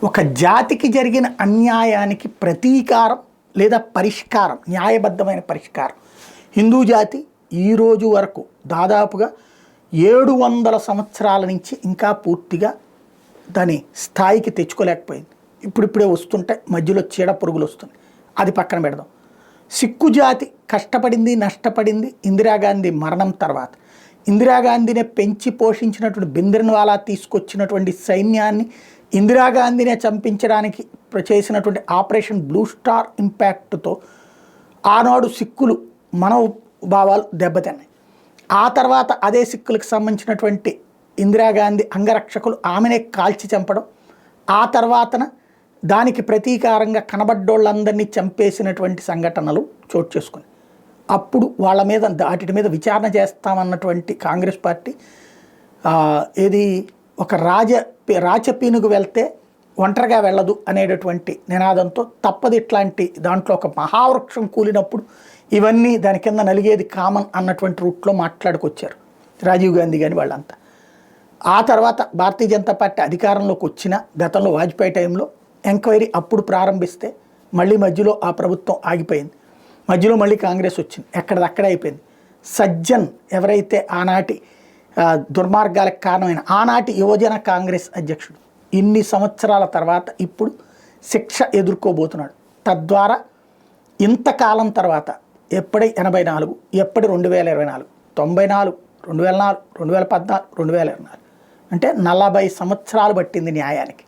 ఒక జాతికి జరిగిన అన్యాయానికి ప్రతీకారం లేదా పరిష్కారం, న్యాయబద్ధమైన పరిష్కారం. హిందూ జాతి ఈరోజు వరకు దాదాపుగా 700 సంవత్సరాల నుంచి ఇంకా పూర్తిగా దాని స్థాయికి తెచ్చుకోలేకపోయింది. ఇప్పుడిప్పుడే వస్తుంటే మధ్యలో చీడ పురుగులు వస్తుంది, అది పక్కన పెడదాం. సిక్కు జాతి కష్టపడింది, నష్టపడింది ఇందిరాగాంధీ మరణం తర్వాత. ఇందిరాగాంధీనే పెంచి పోషించినటువంటి భింద్రన్వాలా తీసుకొచ్చినటువంటి సైన్యాన్ని ఇందిరాగాంధీనే చంపించడానికి చేసినటువంటి ఆపరేషన్ బ్లూ స్టార్ ఇంపాక్ట్తో ఆనాడు సిక్కులు మనోభావాలు దెబ్బతిన్నాయి. ఆ తర్వాత అదే సిక్కులకు సంబంధించినటువంటి ఇందిరాగాంధీ అంగరక్షకులు ఆమెనే కాల్చి చంపడం, ఆ తర్వాతన దానికి ప్రతీకారంగా కనబడ్డోళ్ళందరినీ చంపేసినటువంటి సంఘటనలు చోటు చేసుకుని అప్పుడు వాళ్ళ మీద వాటి మీద విచారణ చేస్తామన్నటువంటి కాంగ్రెస్ పార్టీ ఏది ఒక రాచపీనుగు వెళ్తే ఒంటరిగా వెళ్ళదు అనేటటువంటి నినాదంతో తప్పదు ఇట్లాంటి దాంట్లో ఒక మహావృక్షం కూలినప్పుడు ఇవన్నీ దాని కింద నలిగేది కామన్ అన్నటువంటి రూట్లో మాట్లాడుకొచ్చారు రాజీవ్ గాంధీ కానీ వాళ్ళంతా. ఆ తర్వాత భారతీయ జనతా పార్టీ అధికారంలోకి వచ్చిన గతంలో వాజ్పేయి టైంలో ఎంక్వైరీ అప్పుడు ప్రారంభిస్తే మళ్ళీ మధ్యలో ఆ ప్రభుత్వం ఆగిపోయింది. మధ్యలో మళ్ళీ కాంగ్రెస్ వచ్చింది, ఎక్కడదక్కడే అయిపోయింది. సజ్జన్ ఎవరైతే ఆనాటి దుర్మార్గాలకు కారణమైన ఆనాటి యువజన కాంగ్రెస్ అధ్యక్షుడు ఇన్ని సంవత్సరాల తర్వాత ఇప్పుడు శిక్ష ఎదుర్కోబోతున్నాడు. తద్వారా ఇంతకాలం తర్వాత ఎప్పటి 84, ఎప్పటి 2024, 94, 2004, 2014, 2024 అంటే 40 సంవత్సరాలు పట్టింది న్యాయానికి.